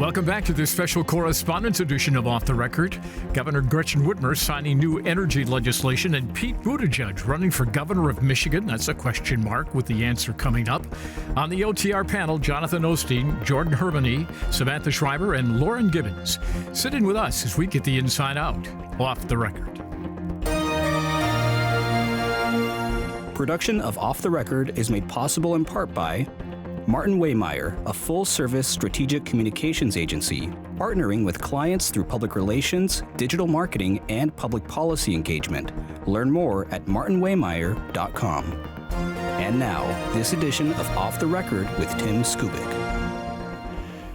Welcome back to this special correspondence edition of Off the Record. Governor Gretchen Whitmer signing new energy legislation and Pete Buttigieg running for governor of Michigan. That's a question mark with the answer coming up. On the OTR panel, Jonathan Osteen, Jordan Hermany, Samantha Schreiber, and Lauren Gibbons. Sit in with us as we get the inside out. Off the Record. Production of Off the Record is made possible in part by Martin Waymeyer, a full-service strategic communications agency, partnering with clients through public relations, digital marketing, and public policy engagement. Learn more at martinwaymeyer.com. And now, this edition of Off the Record with Tim Skubic.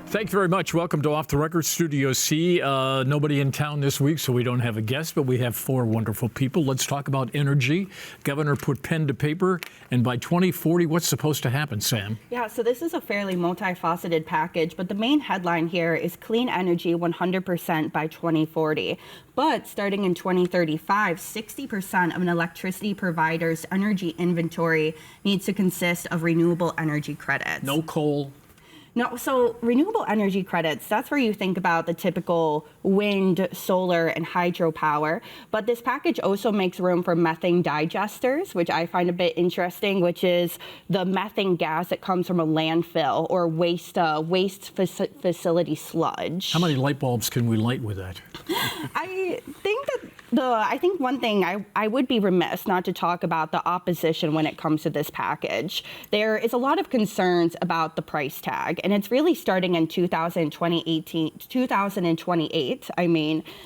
Thank you very much. Welcome to Off the Record Studio C. Nobody in town this week, so we don't have a guest, but we have four wonderful people. Let's talk about energy. Governor put pen to paper, and by 2040, what's supposed to happen, Sam? Yeah, so this is a fairly multifaceted package, but the main headline here is clean energy 100% by 2040. But starting in 2035, 60% of an electricity provider's energy inventory needs to consist of renewable energy credits. No coal. No, so renewable energy credits, that's where you think about the typical wind, solar, and hydropower. But this package also makes room for methane digesters, which I find a bit interesting, which is the methane gas that comes from a landfill or waste facility sludge. How many light bulbs can we light with that? I think one thing I would be remiss not to talk about the opposition when it comes to this package. There is a lot of concerns about the price tag, and it's really starting in 2028,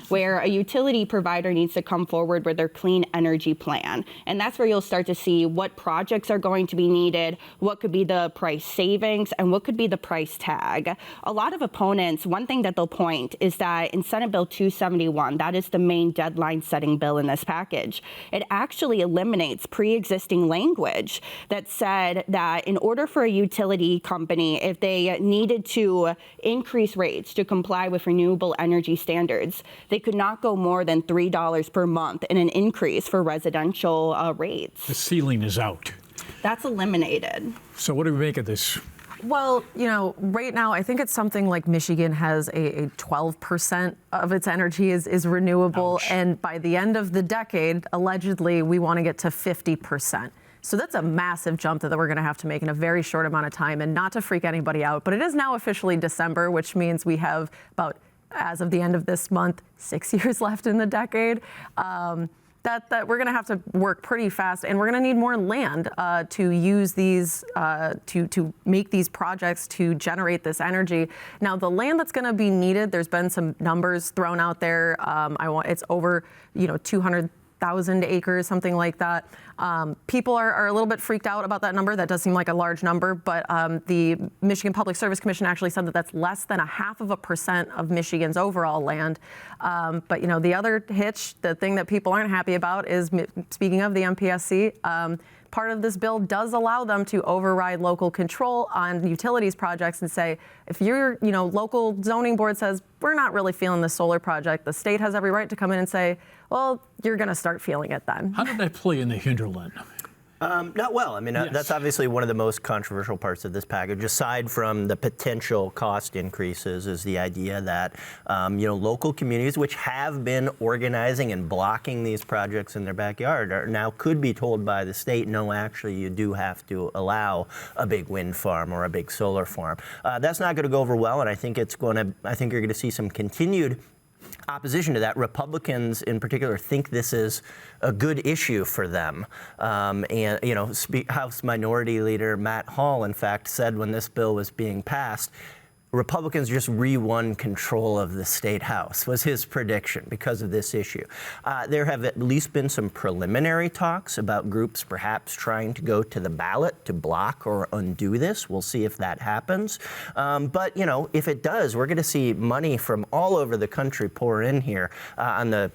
where a utility provider needs to come forward with their clean energy plan. And that's where you'll start to see what projects are going to be needed, what could be the price savings, and what could be the price tag. A lot of opponents, one thing that they'll point is that in Senate Bill 271, that is the main deadline setting bill in this package. It actually eliminates pre-existing language that said that in order for a utility company, if they needed to increase rates to comply with renewable energy standards, they could not go more than $3 per month in an increase for residential rates. The ceiling is out. That's eliminated. So what do we make of this? Well, right now, I think it's something like Michigan has a 12% of its energy is renewable. Ouch. And by the end of the decade, allegedly, we want to get to 50%. So that's a massive jump that we're going to have to make in a very short amount of time. And not to freak anybody out, but it is now officially December, which means we have about, as of the end of this month, 6 years left in the decade. That we're going to have to work pretty fast, and we're going to need more land to use these to make these projects to generate this energy. Now, the land that's going to be needed, there's been some numbers thrown out there. It's over 200,000 acres, something like that. People are a little bit freaked out about that number. That does seem like a large number, but the Michigan Public Service Commission actually said that that's less than 0.5% of Michigan's overall land. But the other hitch, the thing that people aren't happy about is, speaking of the MPSC, part of this bill does allow them to override local control on utilities projects and say, if your local zoning board says, we're not really feeling this solar project, the state has every right to come in and say, well, you're going to start feeling it then. How did that play in the hinterland? Not well. Yes. That's obviously one of the most controversial parts of this package, aside from the potential cost increases, is the idea that, local communities, which have been organizing and blocking these projects in their backyard, are now could be told by the state, no, actually, you do have to allow a big wind farm or a big solar farm. That's not going to go over well, and I think you're going to see some continued opposition to that. Republicans in particular think this is a good issue for them. House Minority Leader Matt Hall, in fact, said when this bill was being passed, Republicans just re-won control of the state house, was his prediction because of this issue. There have at least been some preliminary talks about groups perhaps trying to go to the ballot to block or undo this. We'll see if that happens. But if it does, we're going to see money from all over the country pour in here on the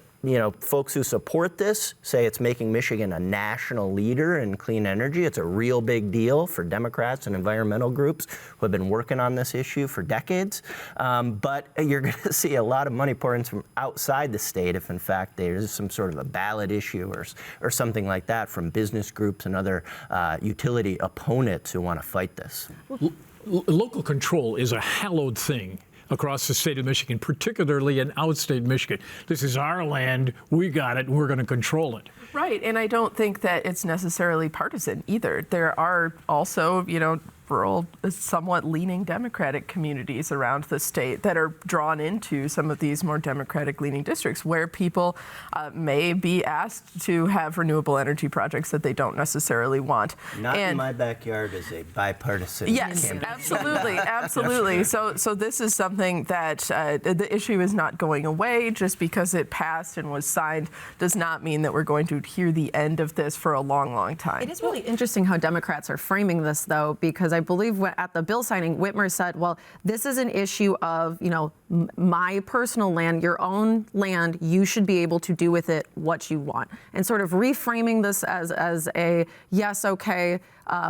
folks who support this say it's making Michigan a national leader in clean energy. It's a real big deal for Democrats and environmental groups who have been working on this issue for decades. But you're going to see a lot of money pour in from outside the state if, in fact, there's some sort of a ballot issue or something like that from business groups and other utility opponents who want to fight this. Local control is a hallowed thing. across the state of Michigan, particularly in outstate Michigan. This is our land. We got it. We're going to control it. Right, and I don't think that it's necessarily partisan either. There are also, rural, somewhat leaning Democratic communities around the state that are drawn into some of these more Democratic-leaning districts where people may be asked to have renewable energy projects that they don't necessarily want. Not in my backyard is a bipartisan Yes, campaign. absolutely, absolutely. So this is something that the issue is not going away. Just because it passed and was signed does not mean that we're going to hear the end of this for a long, long time. It is really interesting how Democrats are framing this, though, because I believe at the bill signing, Whitmer said, well, this is an issue of, my personal land, your own land, you should be able to do with it what you want. And sort of reframing this as a, yes, okay,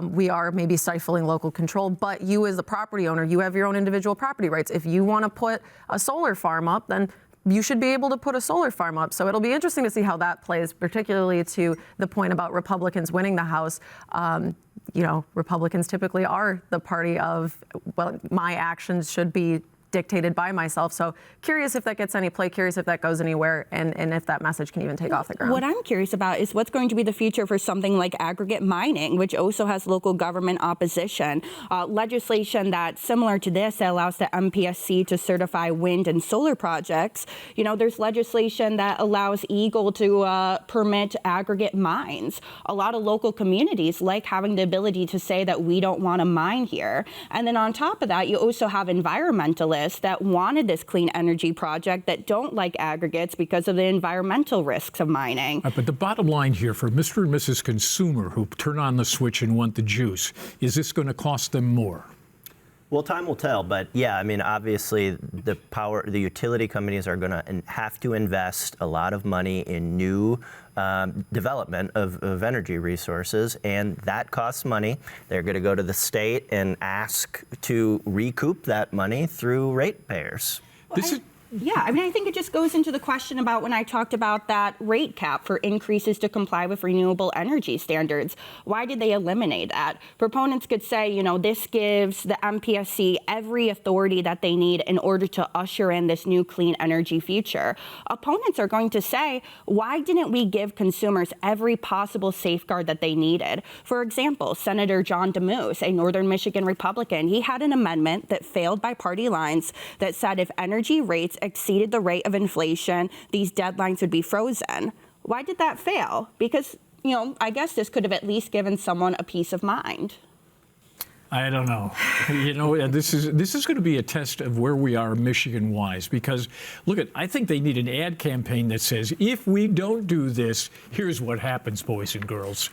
we are maybe stifling local control, but you as the property owner, you have your own individual property rights. If you want to put a solar farm up, then you should be able to put a solar farm up. So it'll be interesting to see how that plays, particularly to the point about Republicans winning the House. Republicans typically are the party of, well, my actions should be dictated by myself. So curious if that gets any play, curious if that goes anywhere, and if that message can even take off the ground. What I'm curious about is what's going to be the future for something like aggregate mining, which also has local government opposition. Legislation that's similar to this that allows the MPSC to certify wind and solar projects. There's legislation that allows EGLE to permit aggregate mines. A lot of local communities like having the ability to say that we don't want to mine here. And then on top of that, you also have environmentalists that wanted this clean energy project that don't like aggregates because of the environmental risks of mining. But the bottom line here for Mr. and Mrs. Consumer who turn on the switch and want the juice, is this going to cost them more? Well, time will tell, but yeah, obviously the utility companies are going to have to invest a lot of money in new development of energy resources, and that costs money. They're going to go to the state and ask to recoup that money through ratepayers. I think it just goes into the question about when I talked about that rate cap for increases to comply with renewable energy standards. Why did they eliminate that? Proponents could say, this gives the MPSC every authority that they need in order to usher in this new clean energy future. Opponents are going to say, why didn't we give consumers every possible safeguard that they needed? For example, Senator John DeMoose, a Northern Michigan Republican, he had an amendment that failed by party lines that said if energy rates exceeded the rate of inflation, these deadlines would be frozen. Why did that fail? Because, I guess this could have at least given someone a peace of mind. I don't know. This is going to be a test of where we are Michigan-wise, because I think they need an ad campaign that says, if we don't do this, here's what happens, boys and girls.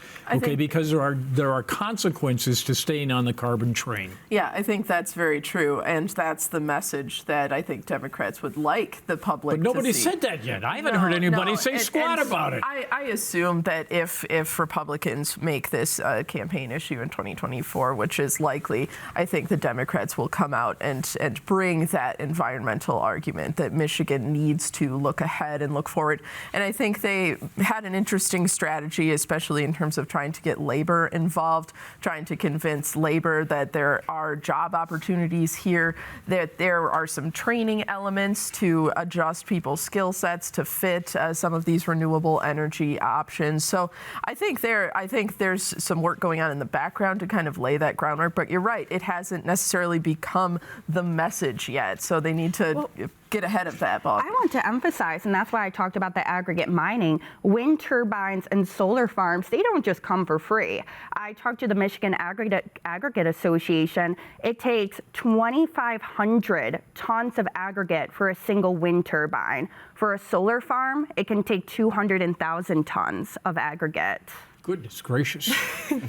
Because there are consequences to staying on the carbon train. Yeah, I think that's very true, and that's the message that I think Democrats would like the public to see. But nobody said that yet. I haven't heard anybody say squat about it. I assume that if Republicans make this a campaign issue in 2024, which is likely, I think the Democrats will come out and bring that environmental argument that Michigan needs to look ahead and look forward. And I think they had an interesting strategy, especially in terms of trying to get labor involved, trying to convince labor that there are job opportunities here, that there are some training elements to adjust people's skill sets to fit some of these renewable energy options. So I think there's some work going on in the background to kind of lay that groundwork. But you're right, it hasn't necessarily become the message yet. So they need to get ahead of that ball. I want to emphasize, and that's why I talked about the aggregate mining, wind turbines and solar farms, they don't just come for free. I talked to the Michigan Aggregate Association. It takes 2,500 tons of aggregate for a single wind turbine. For a solar farm, it can take 200,000 tons of aggregate. Goodness gracious.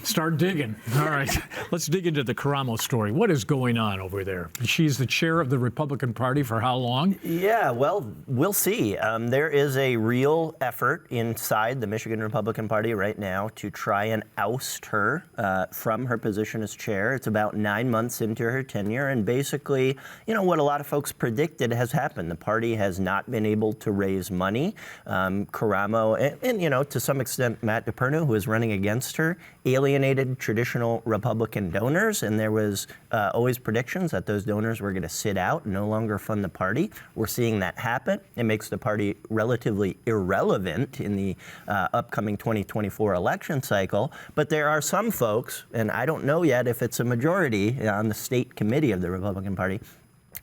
Start digging. All right. Let's dig into the Karamo story. What is going on over there? She's the chair of the Republican Party for how long? Yeah, well, we'll see. There is a real effort inside the Michigan Republican Party right now to try and oust her from her position as chair. It's about 9 months into her tenure. And basically, what a lot of folks predicted has happened. The party has not been able to raise money. Karamo and to some extent, Matt DePerno, who is was running against her alienated traditional Republican donors, and there was always predictions that those donors were going to sit out and no longer fund the party. We're seeing that happen. It makes the party relatively irrelevant in the upcoming 2024 election cycle. But there are some folks, and I don't know yet if it's a majority on the state committee of the Republican Party,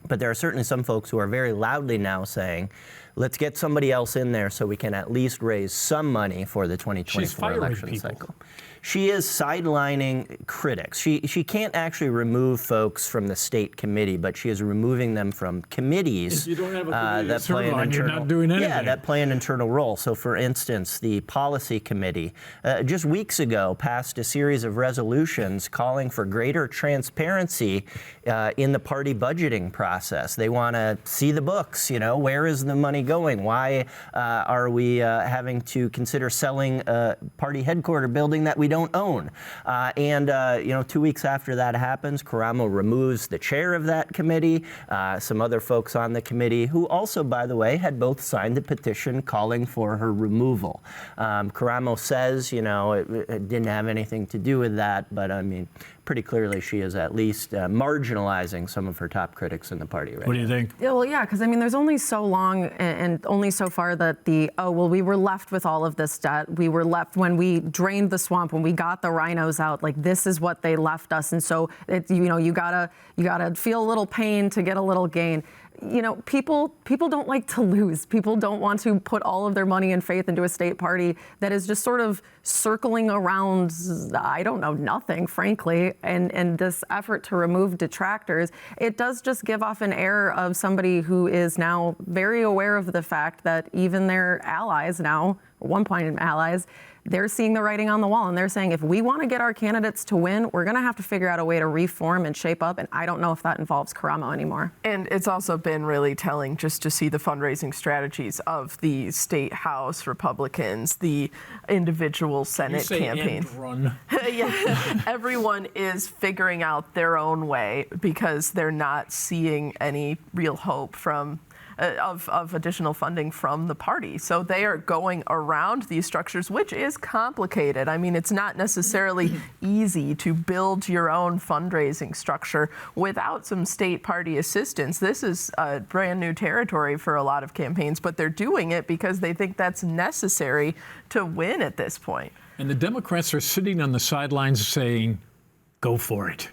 but there are certainly some folks who are very loudly now saying, let's get somebody else in there so we can at least raise some money for the 2024 election cycle. She is sidelining critics. She can't actually remove folks from the state committee, but she is removing them from committees if you don't have a that play an internal, you're not doing anything. Yeah, that play an internal role. So, for instance, the policy committee just weeks ago passed a series of resolutions calling for greater transparency in the party budgeting process. They want to see the books. You know, where is the money going? Why are we having to consider selling a party headquarters building that we don't own? And 2 weeks after that happens, Karamo removes the chair of that committee, some other folks on the committee who also, by the way, had both signed the petition calling for her removal. Karamo says, it didn't have anything to do with that, but I mean, pretty clearly she is at least marginalizing some of her top critics in the party right What do you think? Yeah, well, yeah, because I mean, there's only so long and only so far that we were left with all of this debt. We were left when we drained the swamp, when we got the rhinos out. Like, this is what they left us, and so you gotta feel a little pain to get a little gain. People don't like to lose. People don't want to put all of their money and faith into a state party that is just sort of circling around, I don't know, nothing, frankly. And this effort to remove detractors, it does just give off an air of somebody who is now very aware of the fact that even their allies now, at one point allies, they're seeing the writing on the wall, and they're saying, if we want to get our candidates to win, we're going to have to figure out a way to reform and shape up, and I don't know if that involves Karamo anymore. And it's also been really telling just to see the fundraising strategies of the state House Republicans, the individual Senate campaign. Run. Yeah, everyone is figuring out their own way because they're not seeing any real hope from of additional funding from the party. So they are going around these structures, which is complicated. I mean, it's not necessarily easy to build your own fundraising structure without some state party assistance. This is brand new territory for a lot of campaigns, but they're doing it because they think that's necessary to win at this point. And the Democrats are sitting on the sidelines saying, go for it.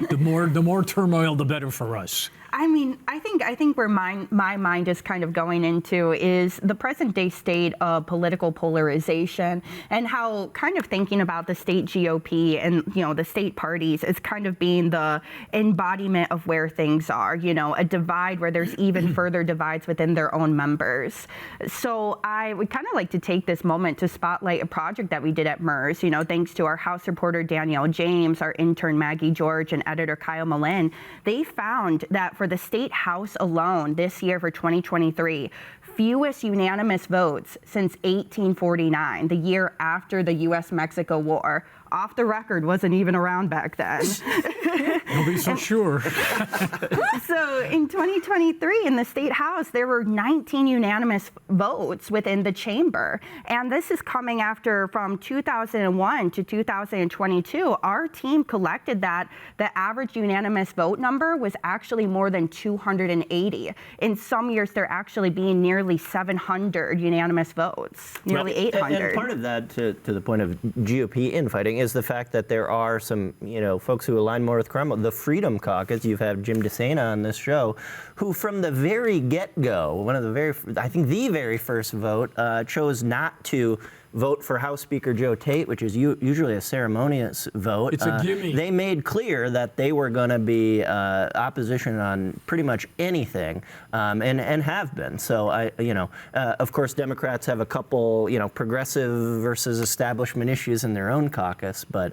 The more turmoil, the better for us. I mean, I think where my mind is kind of going into is the present day state of political polarization and how kind of thinking about the state GOP and, the state parties as kind of being the embodiment of where things are, a divide where there's even further divides within their own members. So I would kind of like to take this moment to spotlight a project that we did at MERS, thanks to our House reporter Danielle James, our intern Maggie George, and editor Kyle Malin. They found that for the state House alone this year for 2023, fewest unanimous votes since 1849, the year after the U.S.-Mexico War. Off the record wasn't even around back then. Don't be so sure. So in 2023, in the state House, there were 19 unanimous votes within the chamber. And this is coming after from 2001 to 2022, our team collected that the average unanimous vote number was actually more than 280. In some years, there actually being nearly 700 unanimous votes, nearly 800. And part of that, to the point of GOP infighting, is the fact that there are some, folks who align more with Karamo. The Freedom Caucus, you've had Jim DeSena on this show, who from the very get-go, the very first vote, chose not to vote for House Speaker Joe Tate, which is usually a ceremonious vote. It's a gimme. They made clear that they were going to be opposition on pretty much anything, and have been. So of course, Democrats have a couple, progressive versus establishment issues in their own caucus. But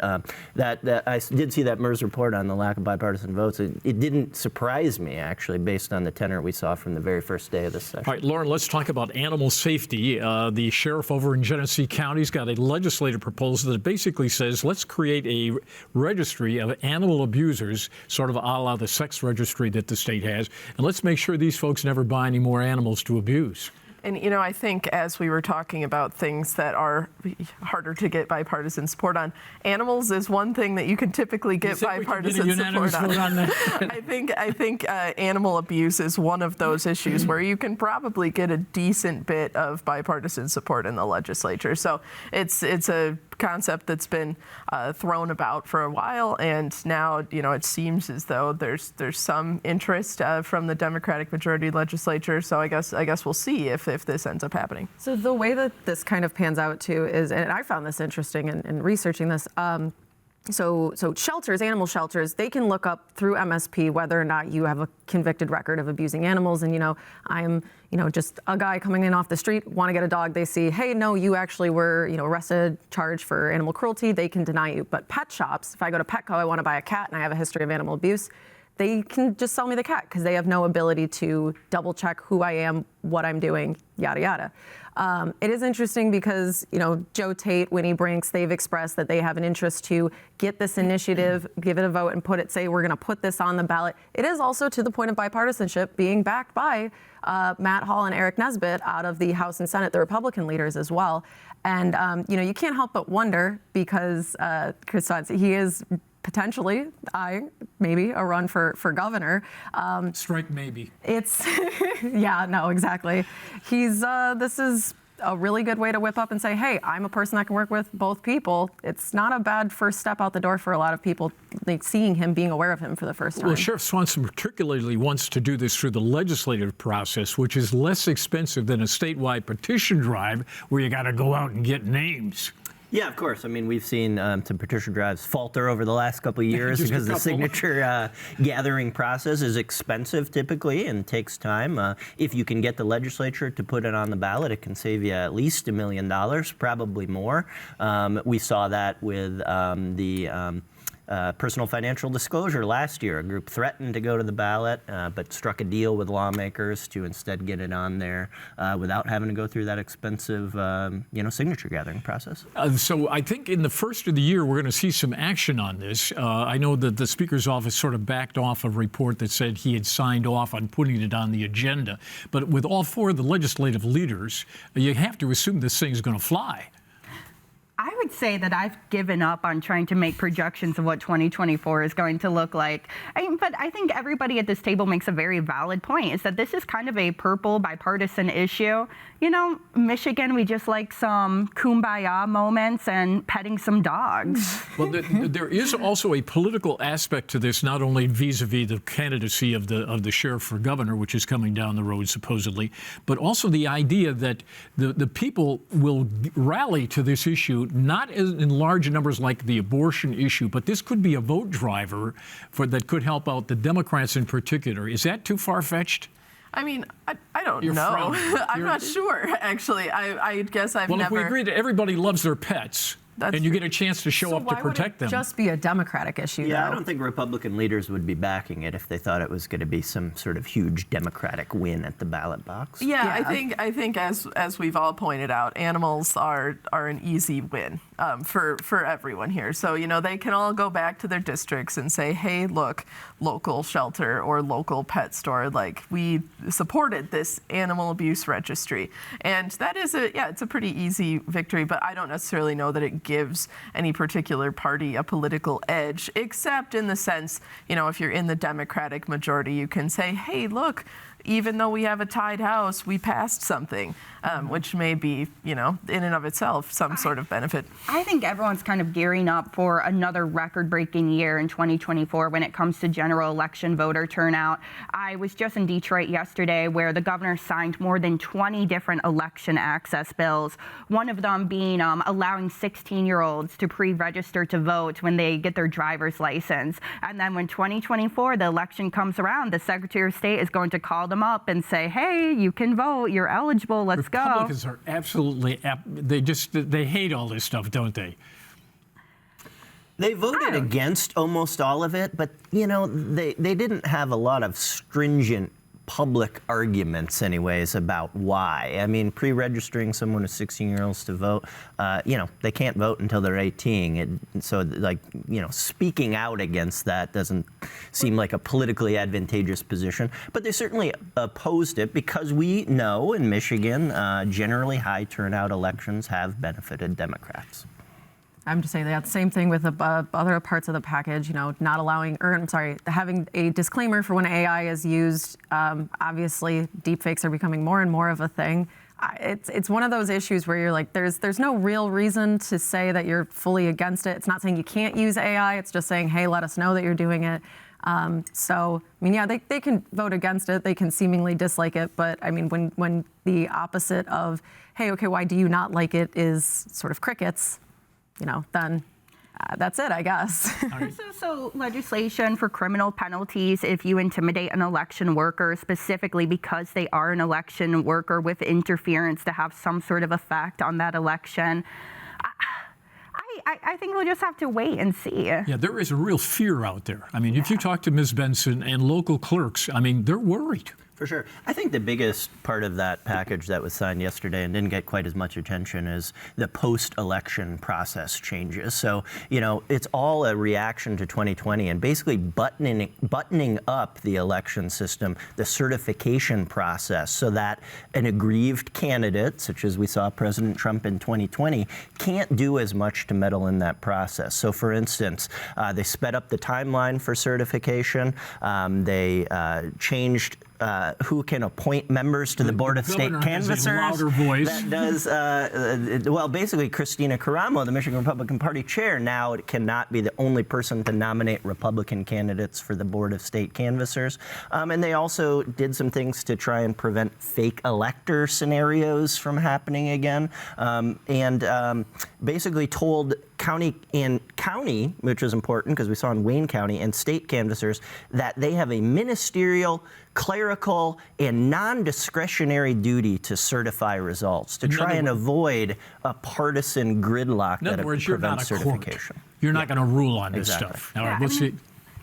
that I did see that MERS report on the lack of bipartisan votes. It didn't surprise me, actually, based on the tenor we saw from the very first day of this session. All right, Lauren, let's talk about animal safety. The sheriff over in Genesee County's got a legislative proposal that basically says let's create a registry of animal abusers, sort of a la the sex registry that the state has, and let's make sure these folks never buy any more animals to abuse. And, I think as we were talking about things that are harder to get bipartisan support on, animals is one thing that you can typically get bipartisan support on. I think animal abuse is one of those issues where you can probably get a decent bit of bipartisan support in the legislature. So it's a concept that's been thrown about for a while, and now it seems as though there's some interest from the Democratic majority legislature. So I guess we'll see if this ends up happening. So the way that this kind of pans out too is, and I found this interesting in researching this. So shelters, animal shelters, they can look up through MSP whether or not you have a convicted record of abusing animals. And, I'm, just a guy coming in off the street, want to get a dog. They see, hey, no, you actually were, arrested, charged for animal cruelty. They can deny you. But pet shops, if I go to Petco, I want to buy a cat and I have a history of animal abuse, they can just sell me the cat because they have no ability to double check who I am, what I'm doing, yada, yada. It is interesting because, Joe Tate, Winnie Brinks, they've expressed that they have an interest to get this initiative, give it a vote, and say we're going to put this on the ballot. It is also to the point of bipartisanship being backed by Matt Hall and Eric Nesbitt out of the House and Senate, the Republican leaders as well. And, you can't help but wonder because Chris Stotts, he is potentially maybe a run for governor. Strike maybe. It's, yeah, no, exactly. This is a really good way to whip up and say, hey, I'm a person that can work with both people. It's not a bad first step out the door for a lot of people, like seeing him, being aware of him for the first time. Well, Sheriff Swanson particularly wants to do this through the legislative process, which is less expensive than a statewide petition drive where you got to go out and get names. Yeah, of course. I mean, we've seen some petition drives falter over the last couple of years because the signature gathering process is expensive typically and takes time. If you can get the legislature to put it on the ballot, it can save you at least $1 million, probably more. We saw that with the personal financial disclosure last year. A group threatened to go to the ballot, but struck a deal with lawmakers to instead get it on there without having to go through that expensive, signature gathering process. So I think in the first of the year, we're going to see some action on this. I know that the Speaker's office sort of backed off a report that said he had signed off on putting it on the agenda. But with all four of the legislative leaders, you have to assume this thing's going to fly. I would say that I've given up on trying to make projections of what 2024 is going to look like. But I think everybody at this table makes a very valid point, is that this is kind of a purple bipartisan issue. Michigan, we just like some kumbaya moments and petting some dogs. Well, there is also a political aspect to this, not only vis-a-vis the candidacy of the sheriff for governor, which is coming down the road supposedly, but also the idea that the people will rally to this issue, not in large numbers like the abortion issue, but this could be a vote driver that could help out the Democrats in particular. Is that too far-fetched? I mean, I don't know. I'm not sure, actually. I guess I've never... Well, if we agree that everybody loves their pets, and you get a chance to show up to protect them. So why would it just be a Democratic issue, Yeah, though? I don't think Republican leaders would be backing it if they thought it was going to be some sort of huge Democratic win at the ballot box. Yeah. I think as we've all pointed out, animals are an easy win for everyone here. So, they can all go back to their districts and say, hey, look, local shelter or local pet store, like, we supported this animal abuse registry. And that is it's a pretty easy victory, but I don't necessarily know that it gives any particular party a political edge, except in the sense, if you're in the Democratic majority, you can say, hey, look, even though we have a tied house, we passed something, which may be, in and of itself, some sort of benefit. I think everyone's kind of gearing up for another record-breaking year in 2024 when it comes to general election voter turnout. I was just in Detroit yesterday where the governor signed more than 20 different election access bills, one of them being allowing 16-year-olds to pre-register to vote when they get their driver's license. And then when 2024, the election comes around, the Secretary of State is going to call them up and say, hey, you can vote, you're eligible, let's go. Republicans are absolutely, they hate all this stuff, don't they? They voted against almost all of it, but, they didn't have a lot of stringent public arguments, anyways, about why. I mean, pre-registering someone who's 16-year-olds to vote, they can't vote until they're 18. So, speaking out against that doesn't seem like a politically advantageous position. But they certainly opposed it because we know in Michigan, generally high turnout elections have benefited Democrats. I'm just saying that same thing with the other parts of the package, not allowing, having a disclaimer for when AI is used. Obviously, deepfakes are becoming more and more of a thing. It's one of those issues where you're like, there's no real reason to say that you're fully against it. It's not saying you can't use AI. It's just saying, hey, let us know that you're doing it. They can vote against it. They can seemingly dislike it. But I mean, when the opposite of, hey, okay, why do you not like it is sort of crickets, then that's it, I guess. So legislation for criminal penalties if you intimidate an election worker, specifically because they are an election worker with interference to have some sort of effect on that election. I think we'll just have to wait and see. Yeah, there is a real fear out there. I mean, if you talk to Ms. Benson and local clerks, I mean, they're worried. For sure. I think the biggest part of that package that was signed yesterday and didn't get quite as much attention is the post-election process changes. So, it's all a reaction to 2020 and basically buttoning up the election system, the certification process, so that an aggrieved candidate, such as we saw President Trump in 2020, can't do as much to meddle in that process. So, for instance, they sped up the timeline for certification. They changed who can appoint members to the Board of State Canvassers. Louder voice. That does, basically Christina Caramo, the Michigan Republican Party chair, now cannot be the only person to nominate Republican candidates for the Board of State Canvassers. And they also did some things to try and prevent fake elector scenarios from happening again. Basically told county, which is important because we saw in Wayne County, and state canvassers that they have a ministerial, clerical, and non-discretionary duty to certify results, to try and avoid a partisan gridlock that prevents certification. You're not going to rule on this stuff. All right, we'll see.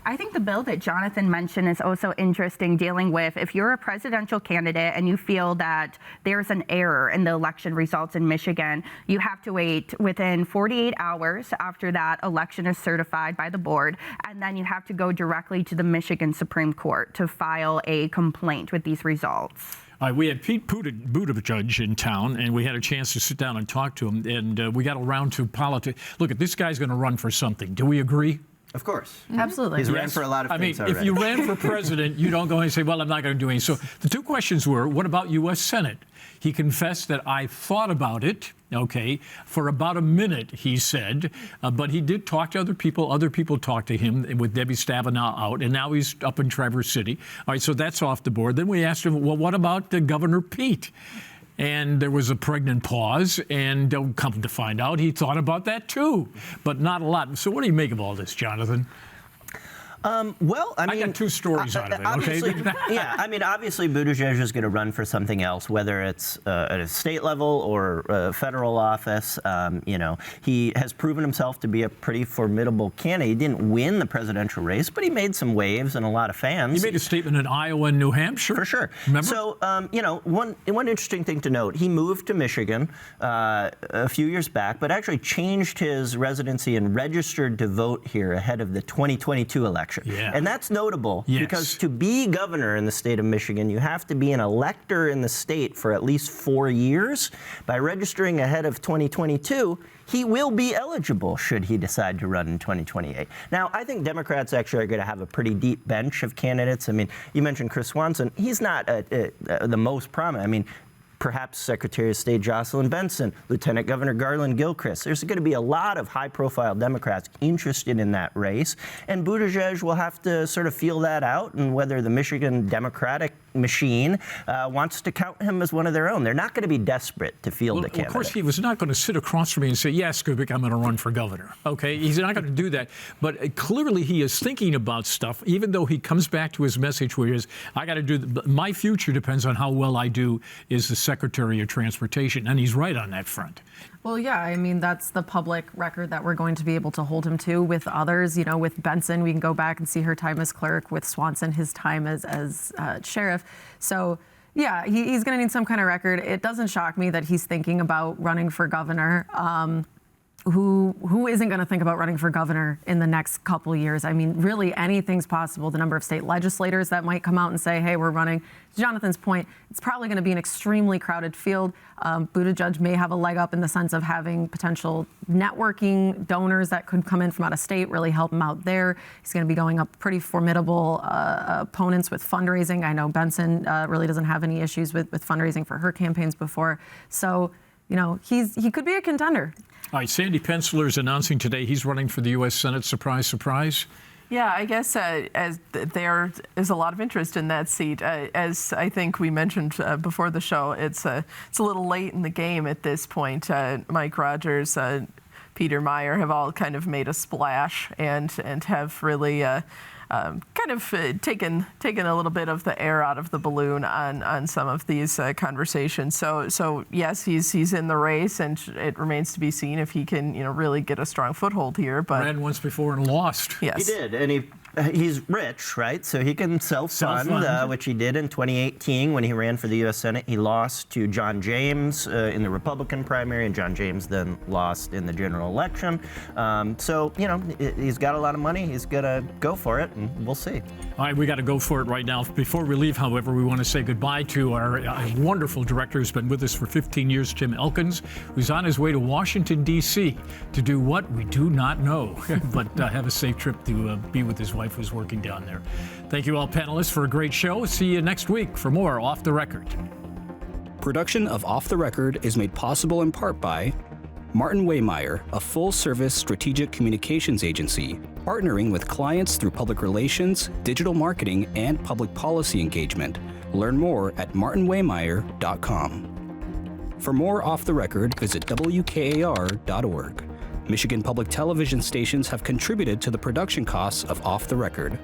I think the bill that Jonathan mentioned is also interesting, dealing with if you're a presidential candidate and you feel that there's an error in the election results in Michigan, you have to wait within 48 hours after that election is certified by the board, and then you have to go directly to the Michigan Supreme Court to file a complaint with these results. We had Pete Buttigieg in town, and we had a chance to sit down and talk to him, and we got around to politics. Look, this guy's going to run for something. Do we agree? Of course. Absolutely. He's ran for a lot of things already. If you ran for president, you don't go and say, well, I'm not going to do anything. So the two questions were, what about U.S. Senate? He confessed that I thought about it, for about a minute, he said, but he did talk to other people. Other people talked to him with Debbie Stabenow out, and now he's up in Traverse City. All right, so that's off the board. Then we asked him, well, what about Governor Pete? And there was a pregnant pause, and come to find out, he thought about that too, but not a lot. So what do you make of all this, Jonathan? I got two stories out of it. Obviously, Buttigieg is going to run for something else, whether it's at a state level or federal office. He has proven himself to be a pretty formidable candidate. He didn't win the presidential race, but he made some waves and a lot of fans. He made a statement in Iowa and New Hampshire. For sure. Remember? So, one interesting thing to note, he moved to Michigan a few years back, but actually changed his residency and registered to vote here ahead of the 2022 election. Yeah. And that's notable because to be governor in the state of Michigan, you have to be an elector in the state for at least 4 years. By registering ahead of 2022, he will be eligible should he decide to run in 2028. Now, I think Democrats actually are going to have a pretty deep bench of candidates. I mean, you mentioned Chris Swanson. He's not the most prominent. Perhaps Secretary of State Jocelyn Benson, Lieutenant Governor Garland Gilchrist. There's going to be a lot of high-profile Democrats interested in that race, and Buttigieg will have to sort of feel that out and whether the Michigan Democratic machine wants to count him as one of their own. They're not going to be desperate to field the candidate. Of course, he was not going to sit across from me and say, yes, Kubik, I'm going to run for governor. Okay, he's not going to do that. But clearly he is thinking about stuff, even though he comes back to his message where he is, I got to do, my future depends on how well I do, is the Secretary of Transportation, and he's right on that front. Well, yeah, I mean, that's the public record that we're going to be able to hold him to. With others, you know, with Benson, we can go back and see her time as clerk. With Swanson, his time as sheriff. So, yeah, he's going to need some kind of record. It doesn't shock me that he's thinking about running for governor. Who isn't going to think about running for governor in the next couple of years? I mean, really, anything's possible. The number of state legislators that might come out and say, hey, we're running. To Jonathan's point, it's probably going to be an extremely crowded field. Buttigieg may have a leg up in the sense of having potential networking donors that could come in from out of state, really help him out there. He's going to be going up pretty formidable opponents with fundraising. I know Benson really doesn't have any issues with fundraising for her campaigns before. So, you know, he could be a contender. All right, Sandy Penciller is announcing today he's running for the U.S. Senate. Surprise, surprise. Yeah, I guess as there is a lot of interest in that seat. As I think we mentioned before the show, it's a little late in the game at this point. Mike Rogers, Peter Meijer have all kind of made a splash and have really kind of taken a little bit of the air out of the balloon on some of these conversations. So yes, he's in the race, and it remains to be seen if he can really get a strong foothold here. But ran once before and lost. Yes, he did, and he's rich, right? So he can self-fund, which he did in 2018 when he ran for the U.S. Senate. He lost to John James in the Republican primary, and John James then lost in the general election. So, he's got a lot of money. He's going to go for it, and we'll see. All right, we got to go for it right now. Before we leave, however, we want to say goodbye to our wonderful director who's been with us for 15 years, Tim Elkins, who's on his way to Washington, D.C. to do what? We do not know, but have a safe trip to be with his wife who's working down there. Thank you all panelists for a great show. See you next week for more Off the Record. Production of Off the Record is made possible in part by Martin Waymeyer, a full-service strategic communications agency, partnering with clients through public relations, digital marketing, and public policy engagement. Learn more at martinwaymeyer.com. For more Off the Record, visit WKAR.org. Michigan Public Television stations have contributed to the production costs of Off the Record.